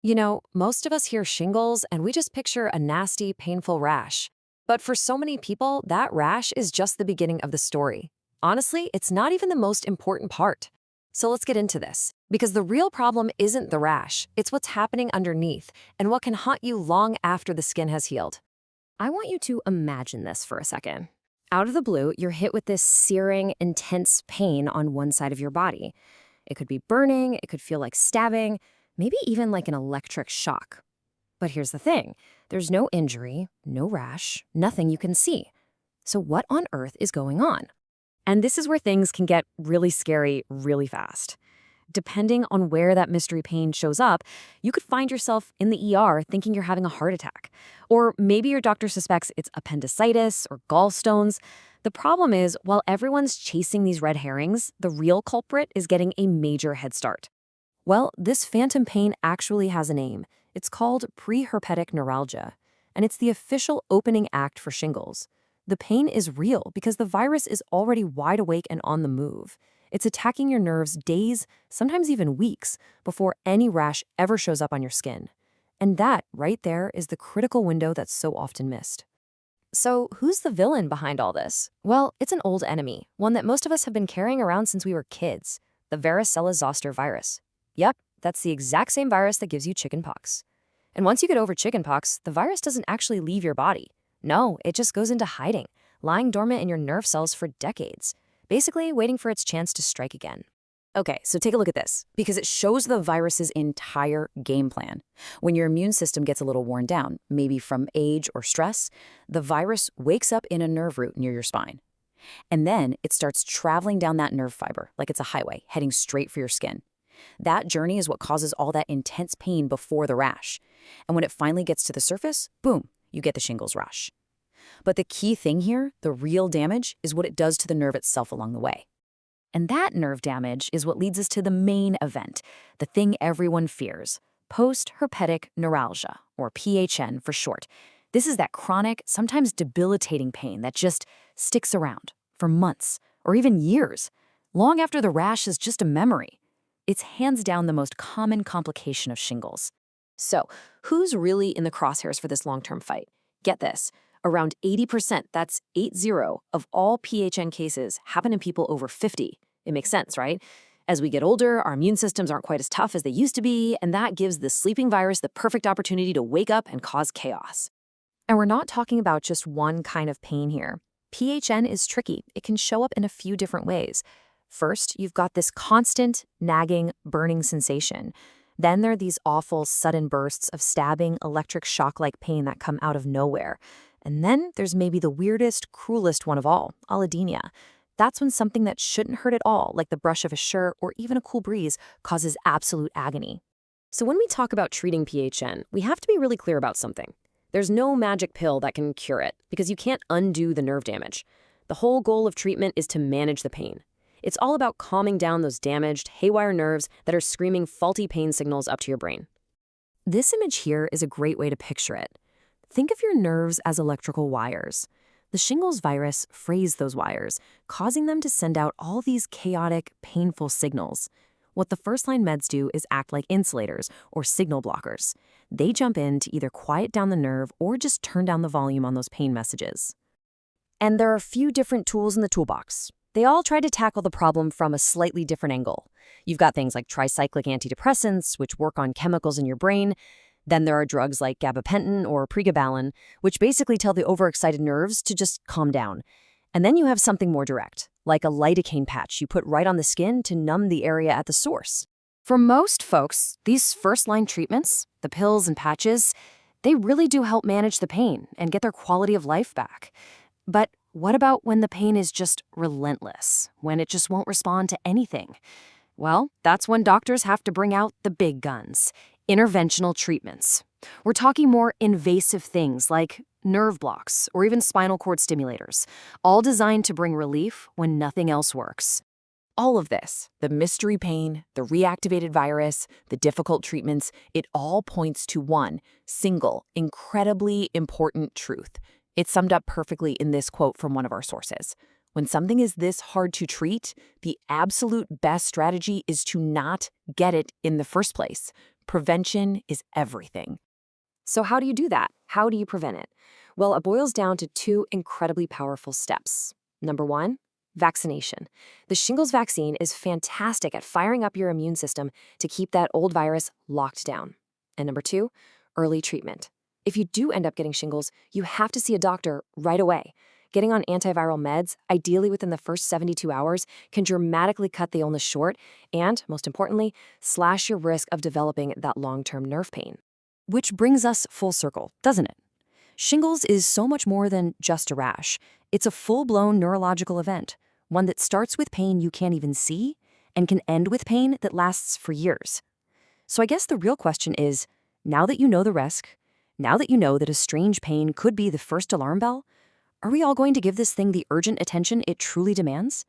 Most of us hear shingles and we just picture a nasty, painful rash. But for so many people, that rash is just the beginning of the story. Honestly, it's not even the most important part. So let's get into this. Because the real problem isn't the rash, it's what's happening underneath and what can haunt you long after the skin has healed. I want you to imagine this for a second. Out of the blue, you're hit with this searing, intense pain on one side of your body. It could be burning, it could feel like stabbing, maybe even like an electric shock. But here's the thing. There's no injury, no rash, nothing you can see. So what on earth is going on? And this is where things can get really scary really fast. Depending on where that mystery pain shows up, you could find yourself in the ER thinking you're having a heart attack. Or maybe your doctor suspects it's appendicitis or gallstones. The problem is, while everyone's chasing these red herrings, the real culprit is getting a major head start. Well, this phantom pain actually has a name. It's called preherpetic neuralgia, and it's the official opening act for shingles. The pain is real because the virus is already wide awake and on the move. It's attacking your nerves days, sometimes even weeks, before any rash ever shows up on your skin. And that, right there, is the critical window that's so often missed. So, who's the villain behind all this? Well, it's an old enemy, one that most of us have been carrying around since we were kids, the varicella-zoster virus. Yep, that's the exact same virus that gives you chickenpox. And once you get over chickenpox, the virus doesn't actually leave your body. No, it just goes into hiding, lying dormant in your nerve cells for decades, basically waiting for its chance to strike again. Okay, so take a look at this, because it shows the virus's entire game plan. When your immune system gets a little worn down, maybe from age or stress, the virus wakes up in a nerve root near your spine. And then it starts traveling down that nerve fiber like it's a highway, heading straight for your skin. That journey is what causes all that intense pain before the rash. And when it finally gets to the surface, boom, you get the shingles rash. But the key thing here, the real damage, is what it does to the nerve itself along the way. And that nerve damage is what leads us to the main event, the thing everyone fears, post-herpetic neuralgia, or PHN for short. This is that chronic, sometimes debilitating pain that just sticks around for months or even years, long after the rash is just a memory. It's hands down the most common complication of shingles. So, who's really in the crosshairs for this long-term fight? Get this. Around 80%, that's 80, of all PHN cases happen in people over 50. It makes sense, right? As we get older, our immune systems aren't quite as tough as they used to be, and that gives the sleeping virus the perfect opportunity to wake up and cause chaos. And we're not talking about just one kind of pain here. PHN is tricky. It can show up in a few different ways. First, you've got this constant, nagging, burning sensation. Then there are these awful, sudden bursts of stabbing, electric shock-like pain that come out of nowhere. And then there's maybe the weirdest, cruelest one of all, allodynia. That's when something that shouldn't hurt at all, like the brush of a shirt or even a cool breeze, causes absolute agony. So when we talk about treating PHN, we have to be really clear about something. There's no magic pill that can cure it, because you can't undo the nerve damage. The whole goal of treatment is to manage the pain. It's all about calming down those damaged, haywire nerves that are screaming faulty pain signals up to your brain. This image here is a great way to picture it. Think of your nerves as electrical wires. The shingles virus frays those wires, causing them to send out all these chaotic, painful signals. What the first-line meds do is act like insulators or signal blockers. They jump in to either quiet down the nerve or just turn down the volume on those pain messages. And there are a few different tools in the toolbox. They all try to tackle the problem from a slightly different angle. You've got things like tricyclic antidepressants, which work on chemicals in your brain. Then there are drugs like gabapentin or pregabalin, which basically tell the overexcited nerves to just calm down. And then you have something more direct, like a lidocaine patch you put right on the skin to numb the area at the source. For most folks, these first-line treatments, the pills and patches, they really do help manage the pain and get their quality of life back. But what about when the pain is just relentless, when it just won't respond to anything? Well, that's when doctors have to bring out the big guns. Interventional treatments. We're talking more invasive things like nerve blocks or even spinal cord stimulators, all designed to bring relief when nothing else works. All of this, the mystery pain, the reactivated virus, the difficult treatments, it all points to one single, incredibly important truth. It's summed up perfectly in this quote from one of our sources. When something is this hard to treat, the absolute best strategy is to not get it in the first place. Prevention is everything. So how do you do that? How do you prevent it? Well, it boils down to two incredibly powerful steps. Number one, vaccination. The shingles vaccine is fantastic at firing up your immune system to keep that old virus locked down. And number two, early treatment. If you do end up getting shingles, you have to see a doctor right away. Getting on antiviral meds, ideally within the first 72 hours, can dramatically cut the illness short and, most importantly, slash your risk of developing that long-term nerve pain. Which brings us full circle, doesn't it? Shingles is so much more than just a rash. It's a full-blown neurological event, one that starts with pain you can't even see and can end with pain that lasts for years. So I guess the real question is, now that you know the risk, now that you know that a strange pain could be the first alarm bell, are we all going to give this thing the urgent attention it truly demands?